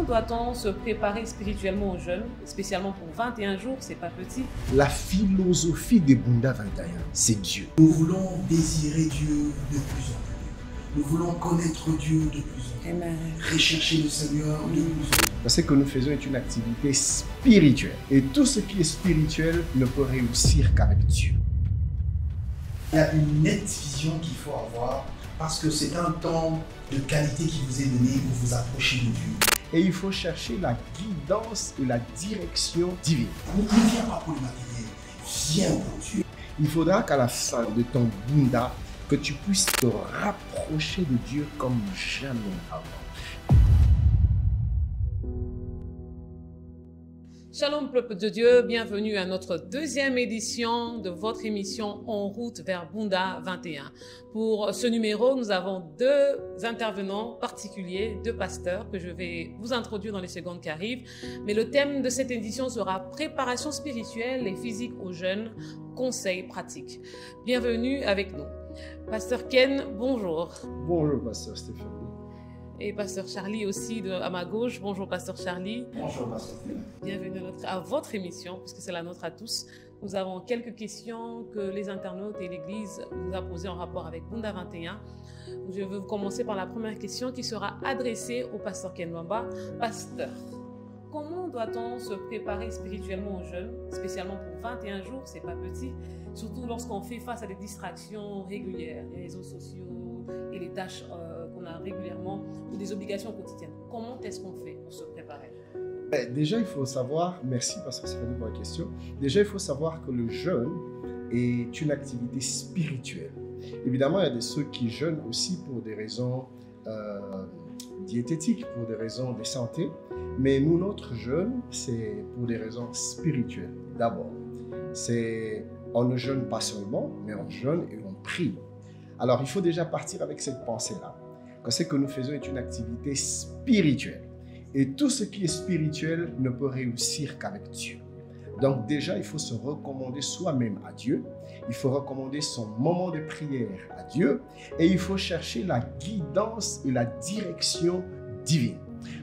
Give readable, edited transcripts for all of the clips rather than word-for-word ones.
doit-on se préparer spirituellement aux jeunes, spécialement pour 21 jours, c'est pas petit? La philosophie de Bunda 21, c'est Dieu. Nous voulons désirer Dieu de plus en plus. Nous voulons connaître Dieu de plus en plus. Amen. Rechercher le Seigneur de plus en plus. Ce que nous faisons est une activité spirituelle. Et tout ce qui est spirituel ne peut réussir qu'avec Dieu. Il y a une nette vision qu'il faut avoir parce que c'est un temps de qualité qui vous est donné pour vous approcher de Dieu. Et il faut chercher la guidance et la direction divine. Ne viens pas pour le matériel, viens pour Dieu. Il faudra qu'à la fin de ton Bunda, que tu puisses te rapprocher de Dieu comme jamais avant. Shalom peuple de Dieu, bienvenue à notre deuxième édition de votre émission En route vers Bunda 21. Pour ce numéro, nous avons deux intervenants particuliers, deux pasteurs que je vais vous introduire dans les secondes qui arrivent. Mais le thème de cette édition sera préparation spirituelle et physique aux jeunes, conseils pratiques. Bienvenue avec nous. Pasteur Ken, bonjour. Bonjour Pasteur Stéphanie. Et Pasteur Charlie aussi à ma gauche. Bonjour Pasteur Charlie. Bonjour Pasteur Stéphanie. Bienvenue à votre émission, puisque c'est la nôtre à tous. Nous avons quelques questions que les internautes et l'Église nous a posées en rapport avec Bunda 21. Je vais commencer par la première question qui sera adressée au Pasteur Ken Wamba. Pasteur, comment doit-on se préparer spirituellement aux jeunes, spécialement pour 21 jours, c'est pas petit, surtout lorsqu'on fait face à des distractions régulières, les réseaux sociaux et les tâches qu'on a régulièrement ou des obligations quotidiennes. Comment est-ce qu'on fait pour se préparer? Déjà, il faut savoir, merci Pasteur Stéphanie pour la question, déjà il faut savoir que le jeûne est une activité spirituelle. Évidemment, il y a ceux qui jeûnent aussi pour des raisons diététiques, pour des raisons de santé, mais nous, notre jeûne, c'est pour des raisons spirituelles d'abord. On ne jeûne pas seulement, mais on jeûne et on prie. Alors, il faut déjà partir avec cette pensée-là, que ce que nous faisons est une activité spirituelle. Et tout ce qui est spirituel ne peut réussir qu'avec Dieu. Donc déjà, il faut se recommander soi-même à Dieu. Il faut recommander son moment de prière à Dieu. Et il faut chercher la guidance et la direction divine.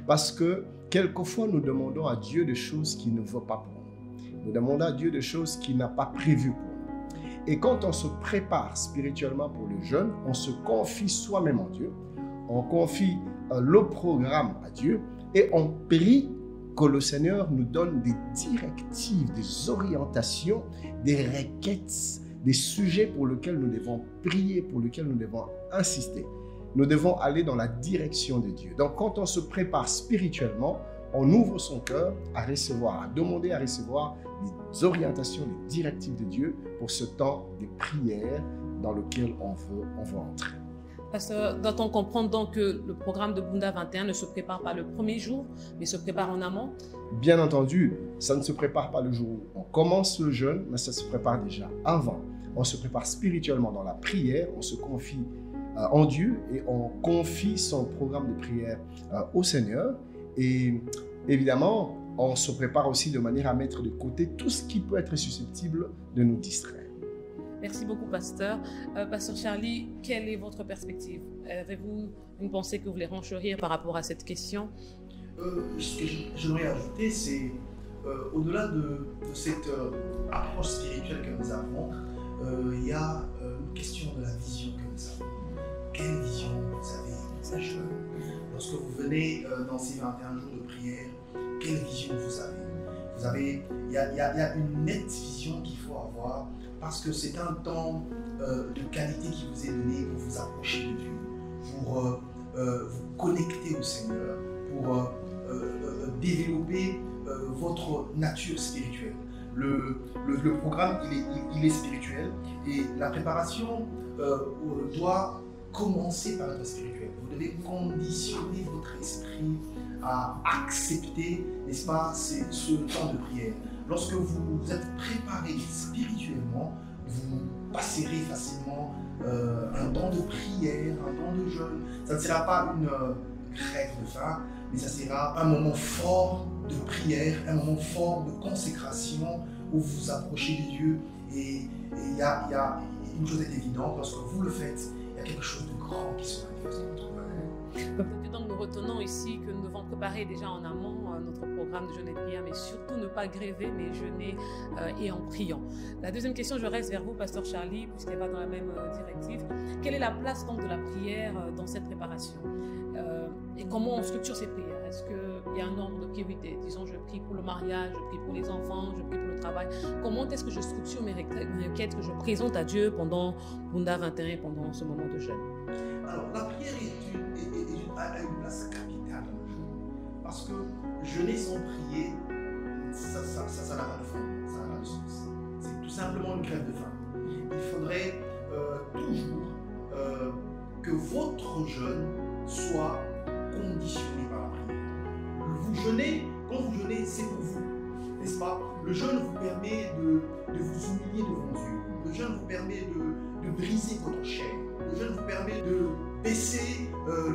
Parce que quelquefois, nous demandons à Dieu des choses qu'il ne veut pas pour nous. Nous demandons à Dieu des choses qu'il n'a pas prévues pour nous. Et quand on se prépare spirituellement pour le jeûne, on se confie soi-même en Dieu. On confie le programme à Dieu. Et on prie que le Seigneur nous donne des directives, des orientations, des requêtes, des sujets pour lesquels nous devons prier, pour lesquels nous devons insister. Nous devons aller dans la direction de Dieu. Donc, quand on se prépare spirituellement, on ouvre son cœur à recevoir, à demander à recevoir les orientations, les directives de Dieu pour ce temps de prière dans lequel on veut entrer. Pasteur, doit-on comprendre donc que le programme de Bunda 21 ne se prépare pas le premier jour, mais se prépare en amont? Bien entendu, ça ne se prépare pas le jour où on commence le jeûne, mais ça se prépare déjà avant. On se prépare spirituellement dans la prière, on se confie en Dieu et on confie son programme de prière au Seigneur. Et évidemment, on se prépare aussi de manière à mettre de côté tout ce qui peut être susceptible de nous distraire. Merci beaucoup, Pasteur. Pasteur Charlie, quelle est votre perspective? Avez-vous une pensée que vous voulez renchérir par rapport à cette question? Ce que j'aimerais ajouter, c'est au-delà de cette approche spirituelle que nous avons, il y a une question de la vision que nous avons. Quelle vision vous avez? Lorsque vous venez dans ces 21 jours de prière, quelle vision vous avez? Il y a une nette vision qu'il faut avoir parce que c'est un temps de qualité qui vous est donné pour vous approcher de Dieu, pour vous connecter au Seigneur, pour développer votre nature spirituelle. Le programme, il est spirituel et la préparation doit commencer par être spirituelle. Vous devez conditionner votre esprit à accepter, n'est-ce pas, ce temps de prière. Lorsque vous êtes préparé spirituellement, vous passerez facilement un temps de prière, un temps de jeûne. Ça ne sera pas une crève de faim, mais ça sera un moment fort de prière, un moment fort de consécration où vous vous approchez de Dieu. Et il y a une chose est évidente, lorsque vous le faites, il y a quelque chose de grand qui se manifeste dans votre vie. Peut-être que donc nous retenons ici que nous devons préparer déjà en amont notre programme de jeûne et de prière, mais surtout ne pas gréver, mais jeûner et en priant. La deuxième question, je reste vers vous, Pasteur Charlie, puisqu'elle va dans la même directive. Quelle est la place donc de la prière dans cette préparation et comment on structure ces prières? Est-ce qu'il y a un ordre de priorité? Disons, je prie pour le mariage, je prie pour les enfants, je prie pour le travail. Comment est-ce que je structure mes requêtes que je présente à Dieu pendant Bunda 21, pendant ce moment de jeûne? Alors, la prière a une place capitale dans le jeûne. Parce que jeûner sans prier, ça n'a pas de fin, ça n'a pas de sens. C'est tout simplement une grève de faim. Il faudrait toujours que votre jeûne soit conditionné par la prière. Vous jeûnez, quand vous jeûnez, c'est pour vous, n'est-ce pas? Le jeûne vous permet de vous humilier devant Dieu. Le jeûne vous permet de briser votre chair. Le jeûne vous permet de baisser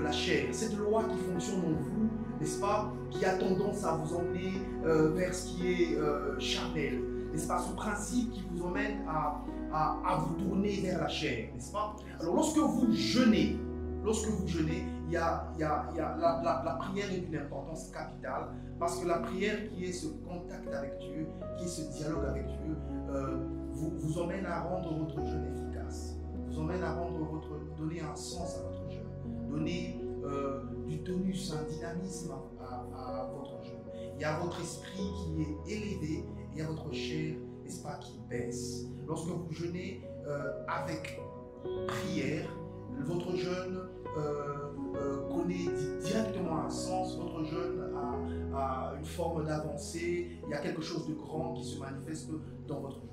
la chair. Cette loi qui fonctionne en vous, n'est-ce pas, qui a tendance à vous emmener vers ce qui est charnel, n'est-ce pas, ce principe qui vous emmène à vous tourner vers la chair, n'est-ce pas? Alors lorsque vous jeûnez, il y a la prière est d'une importance capitale parce que la prière qui est ce contact avec Dieu, qui est ce dialogue avec Dieu, vous emmène à rendre votre jeûne efficace, vous emmène à donner un sens à votre jeûne, donner du tonus, un dynamisme à votre jeûne. Il y a votre esprit qui est élevé, il y a votre chair, n'est-ce pas, qui baisse. Lorsque vous jeûnez avec prière, votre jeûne connaît directement un sens, votre jeûne a une forme d'avancée, il y a quelque chose de grand qui se manifeste dans votre jeûne.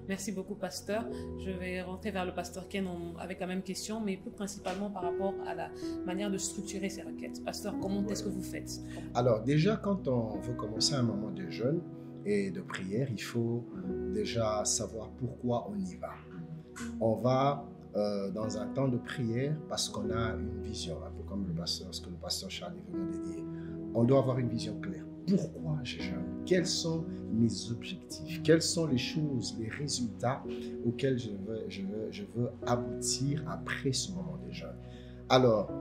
Merci beaucoup, pasteur. Je vais rentrer vers le pasteur Ken avec la même question, mais plus principalement par rapport à la manière de structurer ces requêtes. Pasteur, comment est-ce que vous faites? Alors déjà, quand on veut commencer un moment de jeûne et de prière, il faut déjà savoir pourquoi on y va. On va dans un temps de prière parce qu'on a une vision, un peu comme ce que le pasteur Charlie venait de dire. On doit avoir une vision claire. Pourquoi je jeûne? Quels sont mes objectifs? Quelles sont les choses, les résultats auxquels je veux aboutir après ce moment de jeûne? Alors,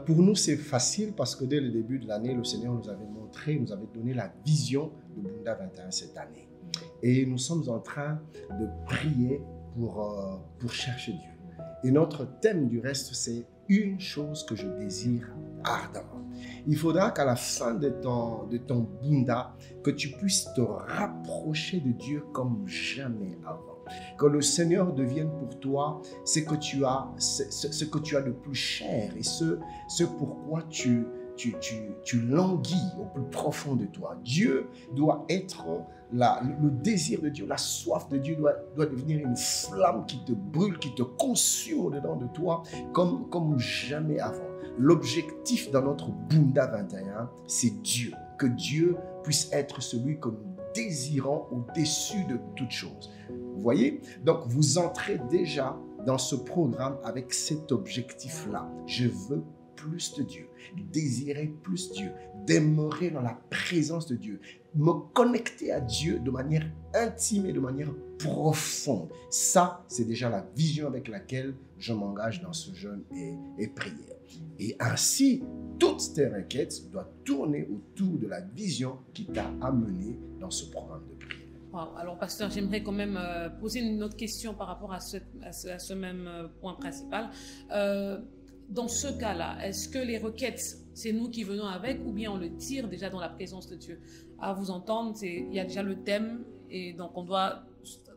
pour nous, c'est facile parce que dès le début de l'année, le Seigneur nous avait montré, nous avait donné la vision de Bunda 21 cette année. Et nous sommes en train de prier pour chercher Dieu. Et notre thème du reste, c'est une chose que je désire ardemment. Il faudra qu'à la fin de ton Bunda, que tu puisses te rapprocher de Dieu comme jamais avant. Que le Seigneur devienne pour toi ce que tu as de plus cher et ce pourquoi tu languis au plus profond de toi. Dieu doit être le désir de Dieu, la soif de Dieu doit devenir une flamme qui te brûle, qui te consume au-dedans de toi comme jamais avant. L'objectif dans notre Bunda 21, c'est Dieu. Que Dieu puisse être celui que nous désirons au-dessus de toute chose. Vous voyez? Donc, vous entrez déjà dans ce programme avec cet objectif-là. Je veux plus de Dieu, désirer plus Dieu, demeurer dans la présence de Dieu, me connecter à Dieu de manière intime et de manière profonde. Ça, c'est déjà la vision avec laquelle je m'engage dans ce jeûne et prière. Et ainsi, toutes tes requêtes doivent tourner autour de la vision qui t'a amené dans ce programme de prière. Wow. Alors, pasteur, j'aimerais quand même poser une autre question par rapport à ce même point principal. Dans ce cas-là, est-ce que les requêtes, c'est nous qui venons avec ou bien on le tire déjà dans la présence de Dieu? À vous entendre, il y a déjà le thème et donc on doit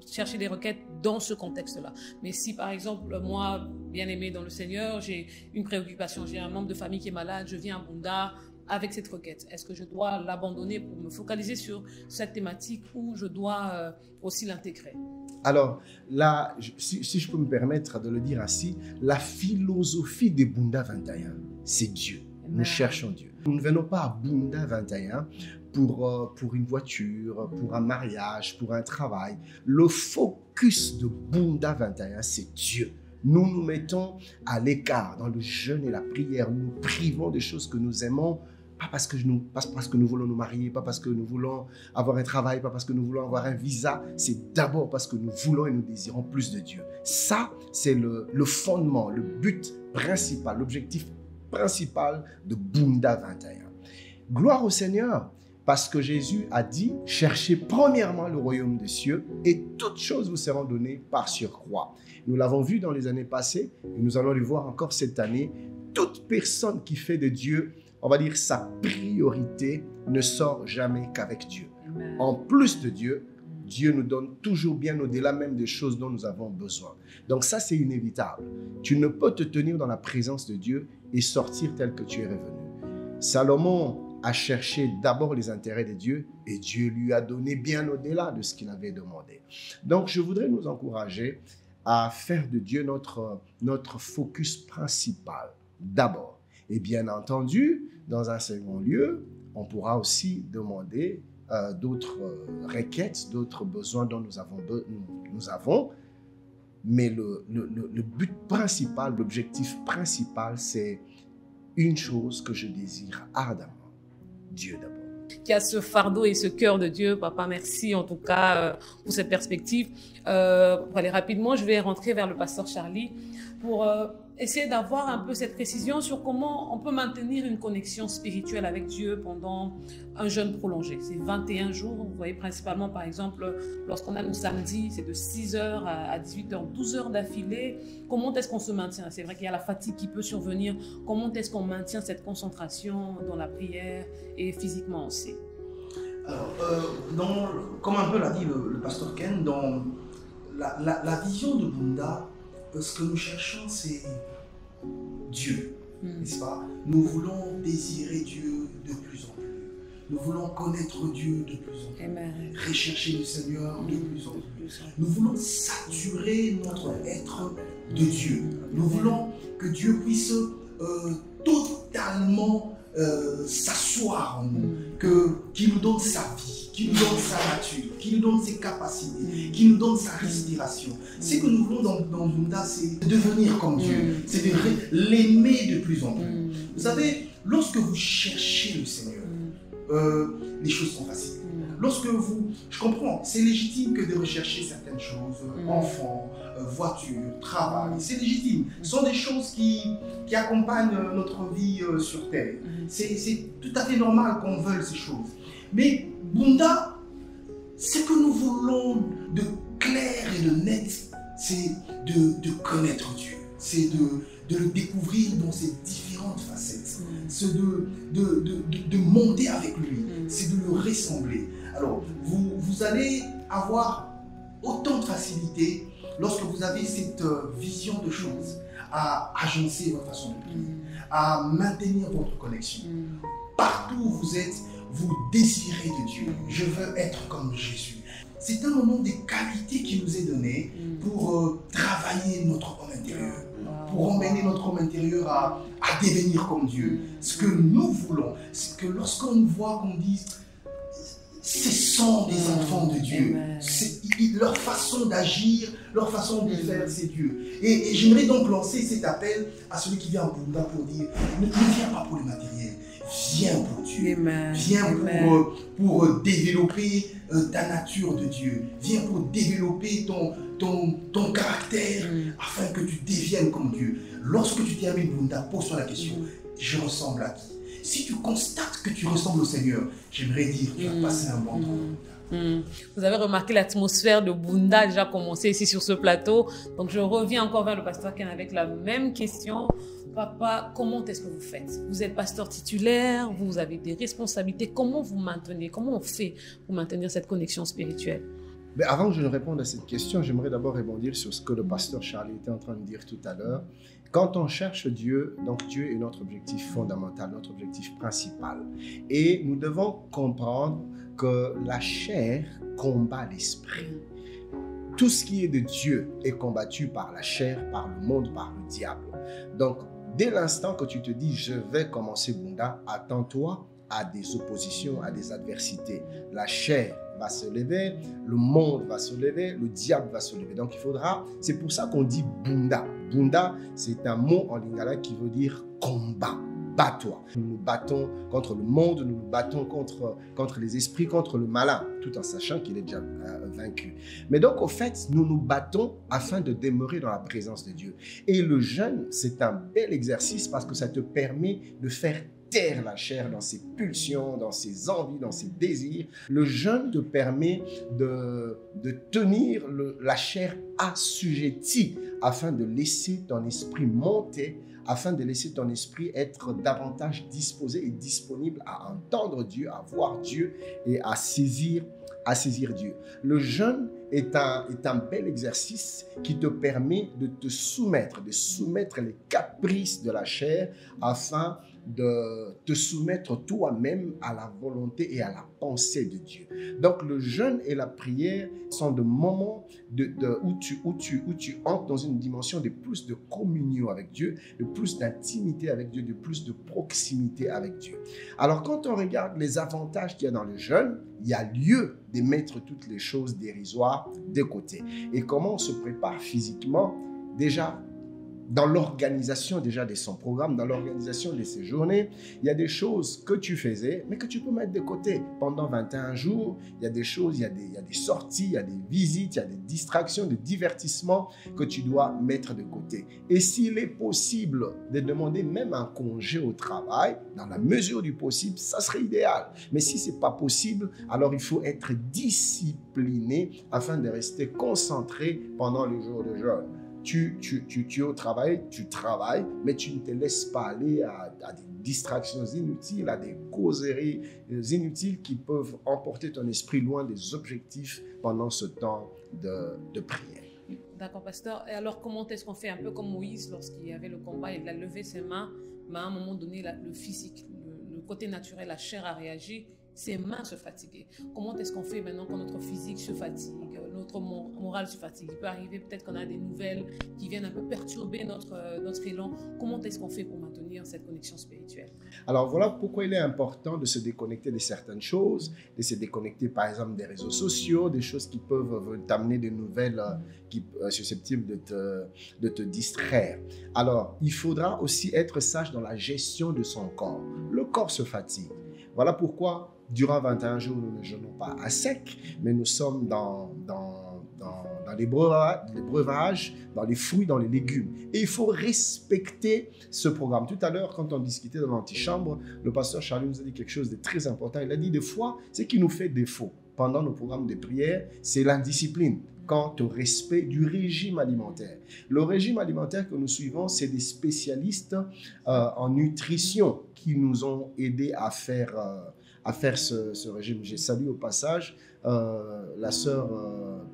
chercher des requêtes dans ce contexte-là. Mais si par exemple, moi, bien-aimé dans le Seigneur, j'ai une préoccupation, j'ai un membre de famille qui est malade, je viens à Bunda avec cette requête, est-ce que je dois l'abandonner pour me focaliser sur cette thématique ou je dois aussi l'intégrer? Alors là, si je peux me permettre de le dire ainsi, la philosophie de Bunda 21, c'est Dieu. Amen. Nous cherchons Dieu. Nous ne venons pas à Bunda 21 pour une voiture, pour un mariage, pour un travail. Le focus de Bunda 21, c'est Dieu. Nous nous mettons à l'écart dans le jeûne et la prière. Nous nous privons des choses que nous aimons, pas parce que nous voulons nous marier, pas parce que nous voulons avoir un travail, pas parce que nous voulons avoir un visa. C'est d'abord parce que nous voulons et nous désirons plus de Dieu. Ça, c'est le fondement, le but principal, l'objectif principal de Bunda 21. Gloire au Seigneur, parce que Jésus a dit, cherchez premièrement le royaume des cieux et toutes choses vous seront données par surcroît. Nous l'avons vu dans les années passées et nous allons le voir encore cette année. Toute personne qui fait de Dieu, on va dire, sa priorité ne sort jamais qu'avec Dieu. Amen. En plus de Dieu, Dieu nous donne toujours bien au-delà même des choses dont nous avons besoin. Donc ça, c'est inévitable. Tu ne peux te tenir dans la présence de Dieu et sortir tel que tu es revenu. Salomon a cherché d'abord les intérêts de Dieu et Dieu lui a donné bien au-delà de ce qu'il avait demandé. Donc, je voudrais nous encourager à faire de Dieu notre focus principal d'abord. Et bien entendu, dans un second lieu, on pourra aussi demander d'autres requêtes, d'autres besoins dont nous avons. Mais le but principal, l'objectif principal, c'est une chose que je désire ardemment. Dieu d'abord. Qui a ce fardeau et ce cœur de Dieu. Papa, merci en tout cas pour cette perspective. Pour aller rapidement, je vais rentrer vers le pasteur Charlie pour essayer d'avoir un peu cette précision sur comment on peut maintenir une connexion spirituelle avec Dieu pendant un jeûne prolongé. C'est 21 jours, vous voyez, principalement par exemple, lorsqu'on a le samedi, c'est de 6h à 18h, 12 heures d'affilée. Comment est-ce qu'on se maintient? C'est vrai qu'il y a la fatigue qui peut survenir. Comment est-ce qu'on maintient cette concentration dans la prière et physiquement aussi? Alors, comme un peu l'a dit le pasteur Ken, dans la vision de Bunda, ce que nous cherchons, c'est Dieu, n'est-ce pas? Nous voulons désirer Dieu de plus en plus. Nous voulons connaître Dieu de plus en plus. Amen. Rechercher le Seigneur de plus en plus. Nous voulons saturer notre être de Dieu. Nous voulons que Dieu puisse totalement s'asseoir en nous, qu'il nous donne sa vie, qu'il nous donne sa nature, qu'il nous donne ses capacités, qu'il nous donne sa respiration. Ce que nous voulons dans Bunda, c'est devenir comme Dieu, c'est de l'aimer de plus en plus. Vous savez, lorsque vous cherchez le Seigneur, les choses sont faciles. Je comprends, c'est légitime que de rechercher certaines choses, enfants, voiture, travail, c'est légitime. Ce sont des choses qui accompagnent notre vie sur Terre. C'est tout à fait normal qu'on veuille ces choses. Mais Bunda, ce que nous voulons de clair et de net, c'est de connaître Dieu. C'est de le découvrir dans ses différentes facettes. C'est de monter avec lui. C'est de le ressembler. Alors, vous allez avoir autant de facilité lorsque vous avez cette vision de choses à agencer votre façon de prier, à maintenir votre connexion. Partout où vous êtes, vous désirez de Dieu. Je veux être comme Jésus. C'est un moment de qualité qui nous est donné pour travailler notre homme intérieur, pour emmener notre homme intérieur à devenir comme Dieu. Ce que nous voulons, c'est que lorsqu'on nous voit, qu'on dise ce sont des enfants de Dieu. Leur façon d'agir, leur façon de faire, c'est Dieu. Et j'aimerais donc lancer cet appel à celui qui vient en Bunda pour dire, ne viens pas pour le matériel, viens pour Dieu. Viens pour développer ta nature de Dieu. Viens pour développer ton caractère afin que tu deviennes comme Dieu. Lorsque tu termines Bunda, pose-toi la question, je ressemble à qui? Si tu constates que tu ressembles au Seigneur, j'aimerais dire que tu as passé un bon temps. Vous avez remarqué l'atmosphère de Bunda a déjà commencé ici sur ce plateau. Donc je reviens encore vers le pasteur Ken avec la même question. Papa, comment est-ce que vous faites? Vous êtes pasteur titulaire, vous avez des responsabilités. Comment vous maintenez? Comment on fait pour maintenir cette connexion spirituelle? Mais avant que je ne réponde à cette question, j'aimerais d'abord rebondir sur ce que le pasteur Charlie était en train de dire tout à l'heure. Quand on cherche Dieu, donc Dieu est notre objectif fondamental, notre objectif principal. Et nous devons comprendre que la chair combat l'esprit. Tout ce qui est de Dieu est combattu par la chair, par le monde, par le diable. Donc, dès l'instant que tu te dis « je vais commencer Bunda », attends-toi à des oppositions, à des adversités. La chair va se lever, le monde va se lever, le diable va se lever. Donc il faudra, c'est pour ça qu'on dit Bunda. Bunda, c'est un mot en lingala qui veut dire combat. bats-toi. Nous nous battons contre le monde, nous nous battons contre les esprits, contre le malin, tout en sachant qu'il est déjà vaincu. Mais donc, au fait, nous nous battons afin de demeurer dans la présence de Dieu. Et le jeûne, c'est un bel exercice parce que ça te permet de faire taire la chair dans ses pulsions, dans ses envies, dans ses désirs. Le jeûne te permet de tenir la chair assujettie afin de laisser ton esprit monter, afin de laisser ton esprit être davantage disposé et disponible à entendre Dieu, à voir Dieu et à saisir Dieu. Le jeûne est un bel exercice qui te permet de te soumettre, de soumettre les caprices de la chair afin de te soumettre toi-même à la volonté et à la pensée de Dieu. Donc le jeûne et la prière sont des moments où tu entres dans une dimension de plus de communion avec Dieu, de plus d'intimité avec Dieu, de plus de proximité avec Dieu. Alors quand on regarde les avantages qu'il y a dans le jeûne, il y a lieu de mettre toutes les choses dérisoires de côté. Et comment on se prépare physiquement? Déjà, dans l'organisation déjà de son programme, dans l'organisation de ses journées, il y a des choses que tu faisais, mais que tu peux mettre de côté. Pendant 21 jours, il y a des choses, il y a des sorties, il y a des visites, il y a des distractions, des divertissements que tu dois mettre de côté. Et s'il est possible de demander même un congé au travail, dans la mesure du possible, ça serait idéal. Mais si ce n'est pas possible, alors il faut être discipliné afin de rester concentré pendant le jour de jeûne. Tu es au travail, tu travailles, mais tu ne te laisses pas aller à des distractions inutiles, à des causeries inutiles qui peuvent emporter ton esprit loin des objectifs pendant ce temps de prière. D'accord, pasteur. Et alors, comment est-ce qu'on fait? Un peu comme Moïse, lorsqu'il y avait le combat, il a levé ses mains, mais à un moment donné, le physique, le côté naturel, la chair a réagi, ses mains se fatiguaient. Comment est-ce qu'on fait maintenant quand notre physique se fatigue, notre morale se fatigue? Il peut arriver peut-être qu'on a des nouvelles qui viennent un peu perturber notre élan. Comment est-ce qu'on fait pour maintenir cette connexion spirituelle? Alors voilà pourquoi il est important de se déconnecter de certaines choses, de se déconnecter par exemple des réseaux sociaux, des choses qui peuvent t'amener des nouvelles susceptibles de te distraire. Alors il faudra aussi être sage dans la gestion de son corps. Le corps se fatigue. Voilà pourquoi durant 21 jours, nous ne jeûnons pas à sec, mais nous sommes dans les breuvages, dans les fruits, dans les légumes. Et il faut respecter ce programme. Tout à l'heure, quand on discutait dans l'antichambre, le pasteur Charlie nous a dit quelque chose de très important. Il a dit, des fois, ce qui nous fait défaut pendant nos programmes de prière, c'est l'indiscipline quant au respect du régime alimentaire. Le régime alimentaire que nous suivons, c'est des spécialistes en nutrition qui nous ont aidés à faire ce régime. J'ai salué au passage la sœur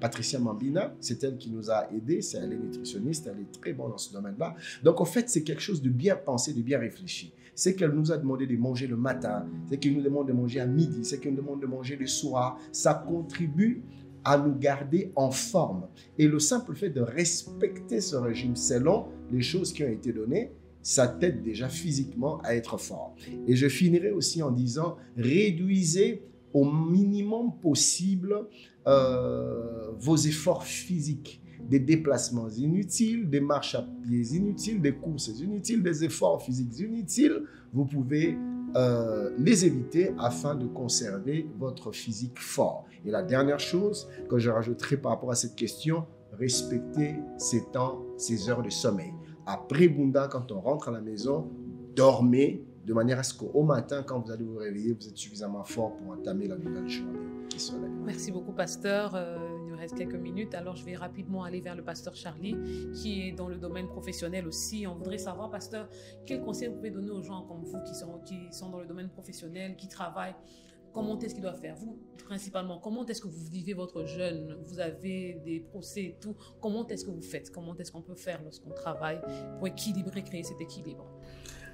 Patricia Mambina, c'est elle qui nous a aidés, elle est nutritionniste, elle est très bonne dans ce domaine-là. Donc en fait, c'est quelque chose de bien pensé, de bien réfléchi. C'est qu'elle nous a demandé de manger le matin, c'est qu'elle nous demande de manger à midi, c'est qu'elle nous demande de manger le soir. Ça contribue à nous garder en forme. Et le simple fait de respecter ce régime selon les choses qui ont été données, ça t'aide déjà physiquement à être fort. Et je finirai aussi en disant, réduisez au minimum possible vos efforts physiques. Des déplacements inutiles, des marches à pieds inutiles, des courses inutiles, des efforts physiques inutiles. Vous pouvez les éviter afin de conserver votre physique fort. Et la dernière chose que je rajouterai par rapport à cette question, respectez ces temps, ces heures de sommeil. Après Bunda, quand on rentre à la maison, dormez de manière à ce qu'au matin, quand vous allez vous réveiller, vous êtes suffisamment fort pour entamer la nouvelle journée qui se lève. Merci beaucoup, pasteur. Il nous reste quelques minutes. Alors, je vais rapidement aller vers le pasteur Charlie, qui est dans le domaine professionnel aussi. On voudrait savoir, pasteur, quels conseils vous pouvez donner aux gens comme vous qui sont dans le domaine professionnel, qui travaillent? Comment est-ce qu'ils doivent faire? Vous, principalement, comment est-ce que vous vivez votre jeûne? Vous avez des procès et tout. Comment est-ce que vous faites? Comment est-ce qu'on peut faire lorsqu'on travaille pour équilibrer, créer cet équilibre?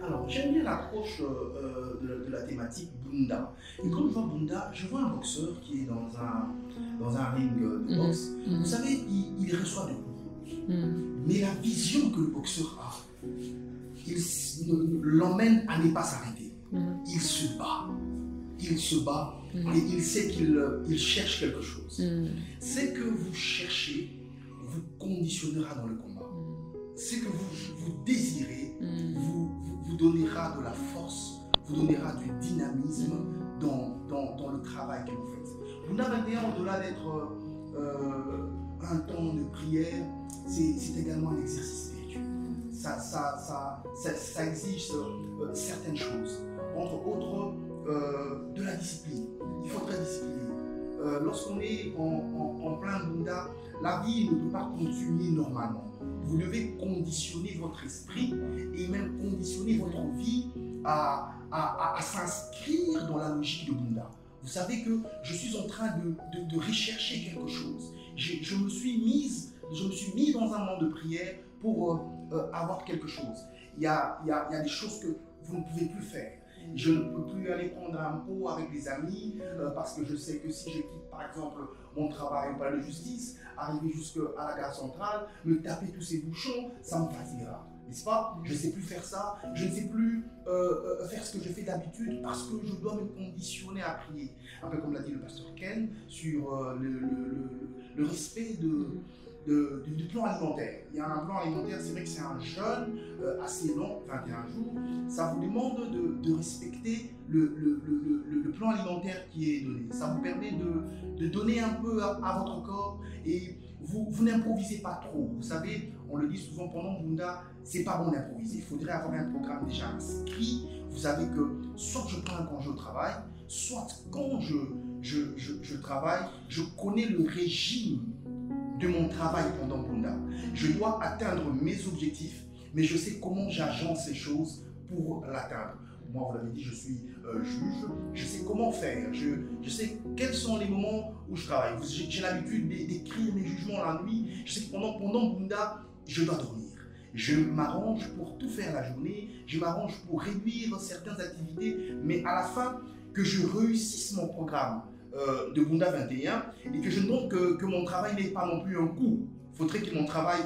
Alors, j'aime bien l'approche de la thématique Bunda. Et quand je vois Bunda, je vois un boxeur qui est dans un ring de boxe. Vous savez, il reçoit des coups. Mais la vision que le boxeur a, il l'emmène à ne pas s'arrêter. Il se bat. Il se bat et il sait qu'il cherche quelque chose. Ce que vous cherchez vous conditionnera dans le combat. ce que vous désirez vous donnera de la force, vous donnera du dynamisme dans le travail que vous faites. Bunda 21, au-delà d'être un temps de prière, c'est également un exercice spirituel. Ça exige certaines choses, entre autres de la discipline. Il faut être discipliné. Lorsqu'on est en plein Bunda, la vie ne peut pas continuer normalement. Vous devez conditionner votre esprit et même conditionner votre vie à s'inscrire dans la logique de Bunda. Vous savez que je suis en train de rechercher quelque chose. Je me suis mis dans un moment de prière pour avoir quelque chose. Il y a des choses que vous ne pouvez plus faire. Je ne peux plus aller prendre un pot avec des amis parce que je sais que si je quitte par exemple mon travail au palais de justice, arriver jusqu'à la gare centrale, me taper tous ces bouchons, ça me fatiguera. N'est-ce pas? Je ne sais plus faire ça, je ne sais plus faire ce que je fais d'habitude parce que je dois me conditionner à prier. Un peu comme l'a dit le pasteur Ken sur le respect du plan alimentaire. Il y a un plan alimentaire, c'est vrai que c'est un jeûne assez long, 21 jours. Ça vous demande de respecter le plan alimentaire qui est donné. Ça vous permet de donner un peu à votre corps et vous n'improvisez pas trop. Vous savez, on le dit souvent pendant Bunda, c'est pas bon d'improviser. Il faudrait avoir un programme déjà inscrit. Vous savez que soit je prends un congé au travail, soit quand je travaille, je connais le régime de mon travail pendant Bunda. Je dois atteindre mes objectifs, mais je sais comment j'agence les choses pour l'atteindre. Moi, vous l'avez dit, je suis juge, je sais comment faire, je sais quels sont les moments où je travaille. J'ai l'habitude d'écrire mes jugements la nuit. Je sais que pendant Bunda, je dois dormir. Je m'arrange pour tout faire la journée, je m'arrange pour réduire certaines activités, mais à la fin, que je réussisse mon programme de Bunda 21 et que je note que mon travail n'est pas non plus un coup. Il faudrait que mon travail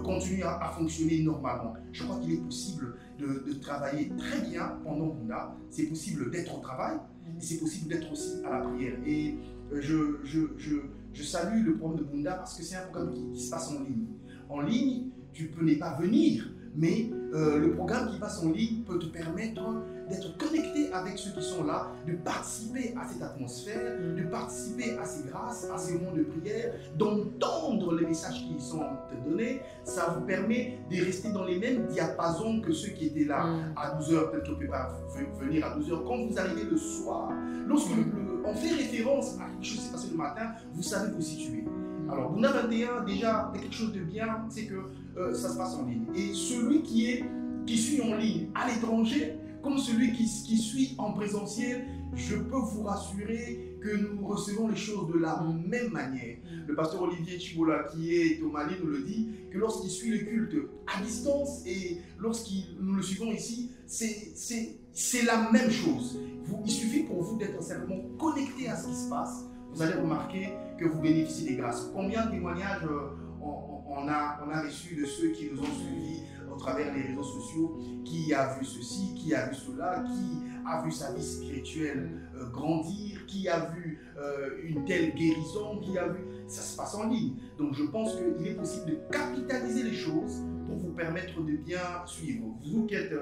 continue à fonctionner normalement. Je crois qu'il est possible de travailler très bien pendant Bunda. C'est possible d'être au travail et c'est possible d'être aussi à la prière. Et je salue le programme de Bunda parce que c'est un programme qui se passe en ligne. En ligne, tu peux ne pas venir, mais le programme qui passe en ligne peut te permettre d'être connecté avec ceux qui sont là, de participer à cette atmosphère, de participer à ces grâces, à ces moments de prière, d'entendre les messages qui sont donnés. Ça vous permet de rester dans les mêmes diapasons que ceux qui étaient là à 12h. Peut-être qu'on ne peut pas venir à 12h. Quand vous arrivez le soir, lorsque on fait référence à quelque chose qui s'est passé le matin, vous savez vous situer. Alors, Bunda 21, déjà, il y a quelque chose de bien, c'est que ça se passe en ligne. Et celui qui suit en ligne à l'étranger, comme celui qui suit en présentiel, je peux vous rassurer que nous recevons les choses de la même manière. Le pasteur Olivier Chibola, qui est au Mali, nous le dit, que lorsqu'il suit le culte à distance et nous le suivons ici, c'est la même chose. Il suffit pour vous d'être simplement connecté à ce qui se passe. Vous allez remarquer que vous bénéficiez des grâces. Combien de témoignages on a reçus de ceux qui nous ont suivis au travers des réseaux sociaux, qui a vu ceci, qui a vu cela, qui a vu sa vie spirituelle grandir, qui a vu une telle guérison, qui a vu... Ça se passe en ligne. Donc je pense qu'il est possible de capitaliser les choses pour vous permettre de bien suivre. Vous qui êtes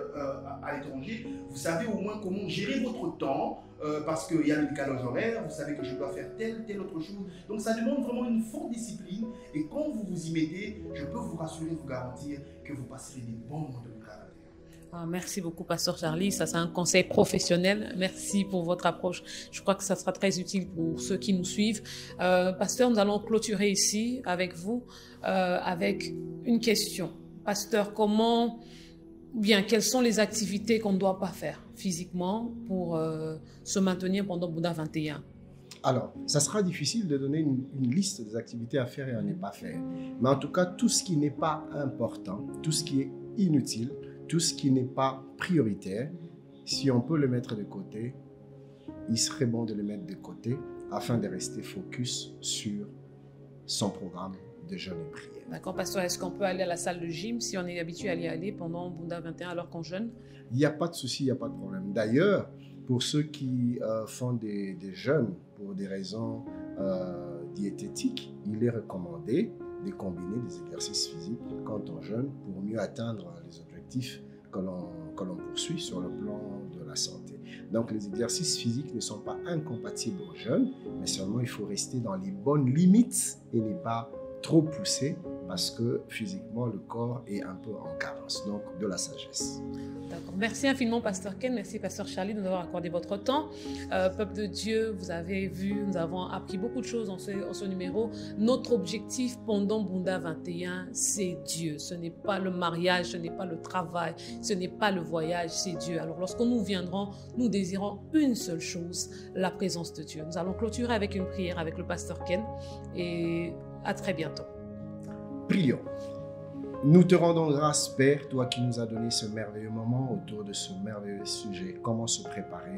à l'étranger, vous savez au moins comment gérer votre temps parce qu'il y a le décalage horaire, vous savez que je dois faire telle autre chose. Donc ça demande vraiment une forte discipline et quand vous vous y mettez, je peux vous rassurer, vous garantir que vous passerez des bons moments de travail. Merci beaucoup, Pasteur Charlie. Ça, c'est un conseil professionnel. Merci pour votre approche. Je crois que ça sera très utile pour ceux qui nous suivent. Pasteur, nous allons clôturer ici avec vous avec une question. Pasteur, quelles sont les activités qu'on ne doit pas faire physiquement pour se maintenir pendant Bunda 21? Alors, ça sera difficile de donner une liste des activités à faire et à ne pas faire. Mais en tout cas, tout ce qui n'est pas important, tout ce qui est inutile, tout ce qui n'est pas prioritaire, si on peut le mettre de côté, il serait bon de le mettre de côté afin de rester focus sur son programme de jeûne et prière. D'accord, pasteur, est-ce qu'on peut aller à la salle de gym si on est habitué à y aller pendant Bunda 21 alors qu'on jeûne? Il n'y a pas de souci, il n'y a pas de problème. D'ailleurs, pour ceux qui font des jeûnes pour des raisons diététiques, il est recommandé de combiner des exercices physiques quand on jeûne pour mieux atteindre les objectifs que l'on poursuit sur le plan de la santé. Donc les exercices physiques ne sont pas incompatibles au jeûne, mais seulement il faut rester dans les bonnes limites et ne pas trop pousser parce que physiquement le corps est un peu en carence. Donc de la sagesse. D'accord. Merci infiniment, Pasteur Ken. Merci, Pasteur Charlie, de nous avoir accordé votre temps. Peuple de Dieu, vous avez vu, nous avons appris beaucoup de choses en ce numéro. Notre objectif pendant Bunda 21, c'est Dieu. Ce n'est pas le mariage, ce n'est pas le travail, ce n'est pas le voyage, c'est Dieu. Alors, lorsque nous viendrons, nous désirons une seule chose, la présence de Dieu. Nous allons clôturer avec une prière avec le Pasteur Ken et à très bientôt. Prions. Nous te rendons grâce, Père, toi qui nous as donné ce merveilleux moment autour de ce merveilleux sujet. Comment se préparer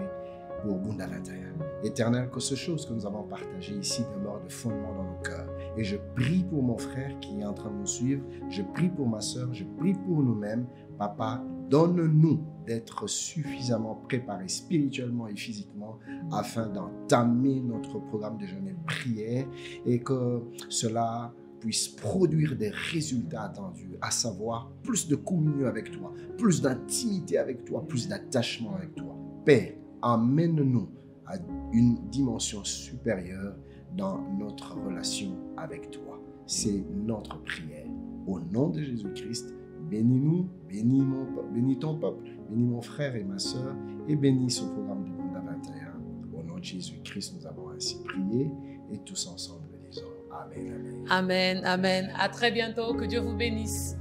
pour Bunda 21. Éternel, que ces choses que nous avons partagées ici demeurent de fondement dans nos cœurs. Et je prie pour mon frère qui est en train de nous suivre. Je prie pour ma soeur. Je prie pour nous-mêmes. Papa, donne-nous d'être suffisamment préparés spirituellement et physiquement afin d'entamer notre programme de jeûne et de prière et que cela puisse produire des résultats attendus, à savoir plus de communion avec toi, plus d'intimité avec toi, plus d'attachement avec toi. Père, amène-nous à une dimension supérieure dans notre relation avec toi. C'est notre prière. Au nom de Jésus-Christ, bénis-nous, bénis ton peuple, bénis mon frère et ma soeur et bénis ce programme de Bunda 21. Au nom de Jésus-Christ, nous avons ainsi prié et tous ensemble disons Amen, amen. Amen, amen. À très bientôt. Que Dieu vous bénisse.